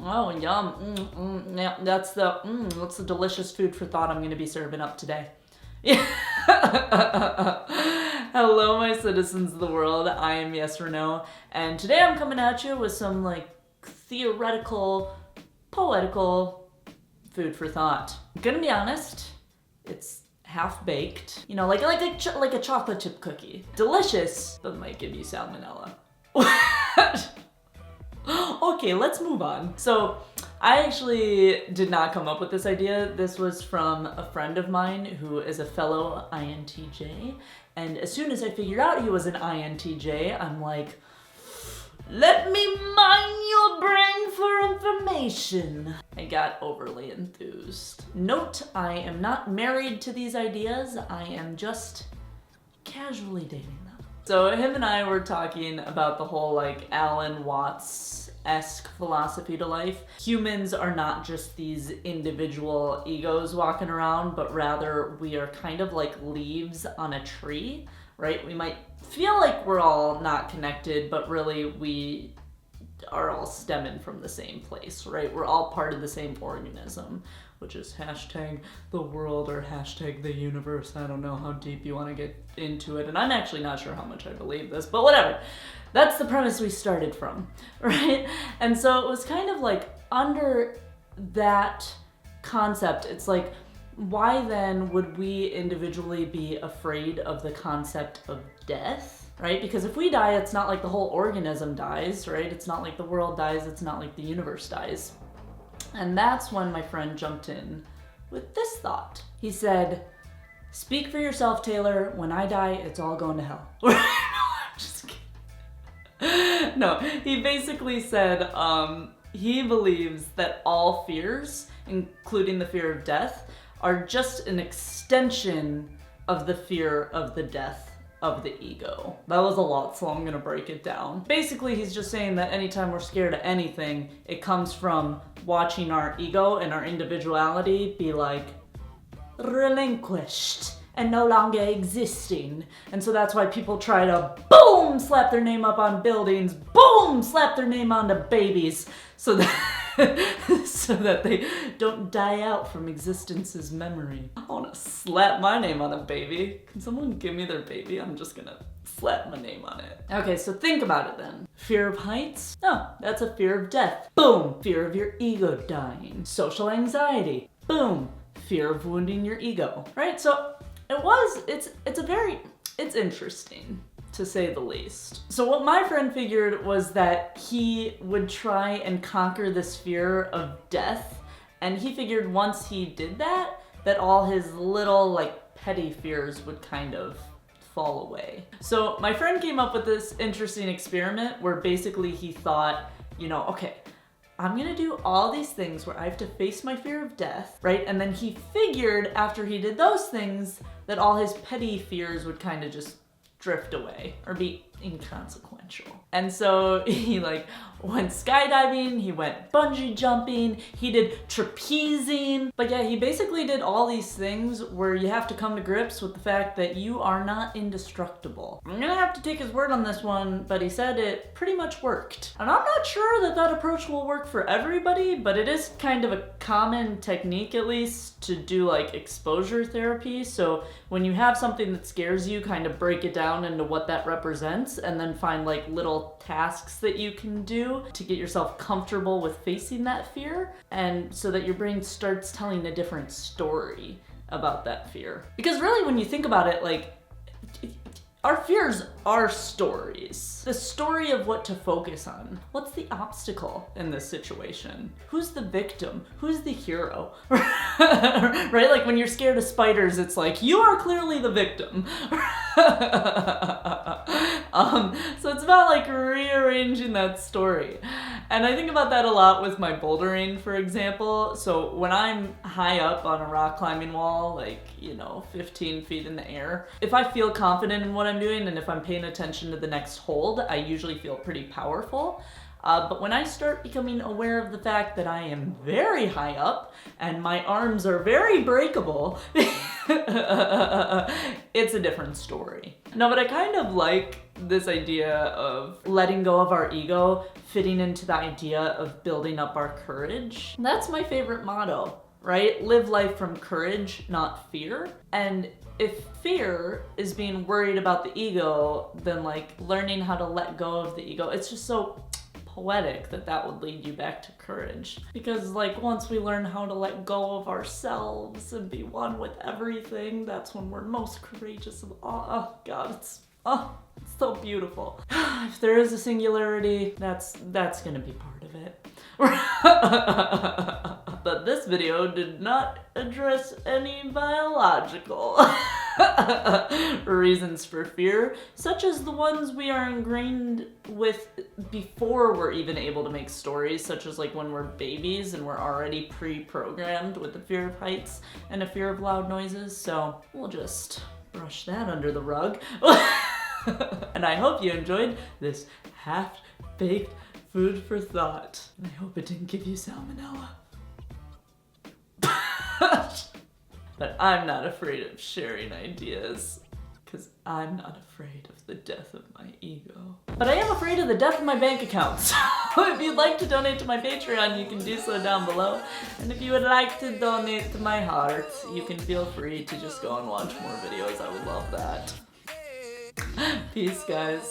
Oh, yum. Yeah, that's the delicious food for thought I'm going to be serving up today. Yeah. Hello, my citizens of the world. I am Yes or No, and today I'm coming at you with some like theoretical, poetical food for thought. I'm gonna be honest, it's half baked. You know, like a chocolate chip cookie. Delicious, but might give you salmonella. Okay, let's move on. So, I actually did not come up with this idea. This was from a friend of mine who is a fellow INTJ. And as soon as I figured out he was an INTJ, I'm like, let me mine your brain for information. I got overly enthused. Note, I am not married to these ideas. I am just casually dating them. So him and I were talking about the whole like Alan Watts-esque philosophy to life. Humans are not just these individual egos walking around, but rather we are kind of like leaves on a tree, right? We might feel like we're all not connected, but really we are all stemming from the same place, right? We're all part of the same organism, which is hashtag the world or hashtag the universe. I don't know how deep you want to get into it, and I'm actually not sure how much I believe this, but whatever. That's the premise we started from, right? And so it was kind of like under that concept, it's like, why then would we individually be afraid of the concept of death? Right? Because if we die, it's not like the whole organism dies, right? It's not like the world dies, it's not like the universe dies. And that's when my friend jumped in with this thought. He said, speak for yourself, Taylor. When I die, it's all going to hell. No, I'm just kidding. No, he basically said he believes that all fears, including the fear of death, are just an extension of the fear of the death of the ego. That was a lot, so I'm gonna break it down. Basically, he's just saying that anytime we're scared of anything, it comes from watching our ego and our individuality be like relinquished and no longer existing. And so that's why people try to boom, slap their name up on buildings, boom, slap their name onto babies, so that so that they don't die out from existence's memory. I wanna slap my name on a baby. Can someone give me their baby? I'm just gonna slap my name on it. Okay, so think about it then. Fear of heights? No, that's a fear of death. Boom, fear of your ego dying. Social anxiety? Boom, fear of wounding your ego. Right, so it's interesting, to say the least. So what my friend figured was that he would try and conquer this fear of death, and he figured once he did that, that all his little like petty fears would kind of fall away. So my friend came up with this interesting experiment where basically he thought, you know, okay, I'm gonna do all these things where I have to face my fear of death, right? And then he figured after he did those things that all his petty fears would kind of just drift away or be inconsequential. And so he like went skydiving, he went bungee jumping, he did trapezing. But yeah, he basically did all these things where you have to come to grips with the fact that you are not indestructible. I'm gonna have to take his word on this one, but he said it pretty much worked. And I'm not sure that that approach will work for everybody, but it is kind of a common technique, at least, to do like exposure therapy. So when you have something that scares you, kind of break it down into what that represents, and then find like little tasks that you can do to get yourself comfortable with facing that fear, and so that your brain starts telling a different story about that fear. Because really, when you think about it, like, our fears are stories. The story of what to focus on. What's the obstacle in this situation? Who's the victim? Who's the hero? Right? Like when you're scared of spiders, it's like, you are clearly the victim. So it's about like rearranging that story. And I think about that a lot with my bouldering, for example. So when I'm high up on a rock climbing wall, like, 15 feet in the air, if I feel confident in what I'm doing and if I'm paying attention to the next hold, I usually feel pretty powerful. But when I start becoming aware of the fact that I am very high up and my arms are very breakable it's a different story. No, but I kind of like this idea of letting go of our ego fitting into the idea of building up our courage. That's my favorite motto, right? Live life from courage, not fear. And if fear is being worried about the ego, then like learning how to let go of the ego, it's just so poetic that would lead you back to courage. Because like once we learn how to let go of ourselves and be one with everything, that's when we're most courageous of all. Oh God, it's so beautiful. If there is a singularity, that's gonna be part of it. But this video did not address any biological reasons for fear, such as the ones we are ingrained with before we're even able to make stories, such as like when we're babies and we're already pre-programmed with the fear of heights and a fear of loud noises. So we'll just brush that under the rug. And I hope you enjoyed this half-baked food for thought. And I hope it didn't give you salmonella. But I'm not afraid of sharing ideas, because I'm not afraid of the death of my ego. But I am afraid of the death of my bank account. So if you'd like to donate to my Patreon, you can do so down below. And if you would like to donate to my heart, you can feel free to just go and watch more videos. I would love that. Peace, guys.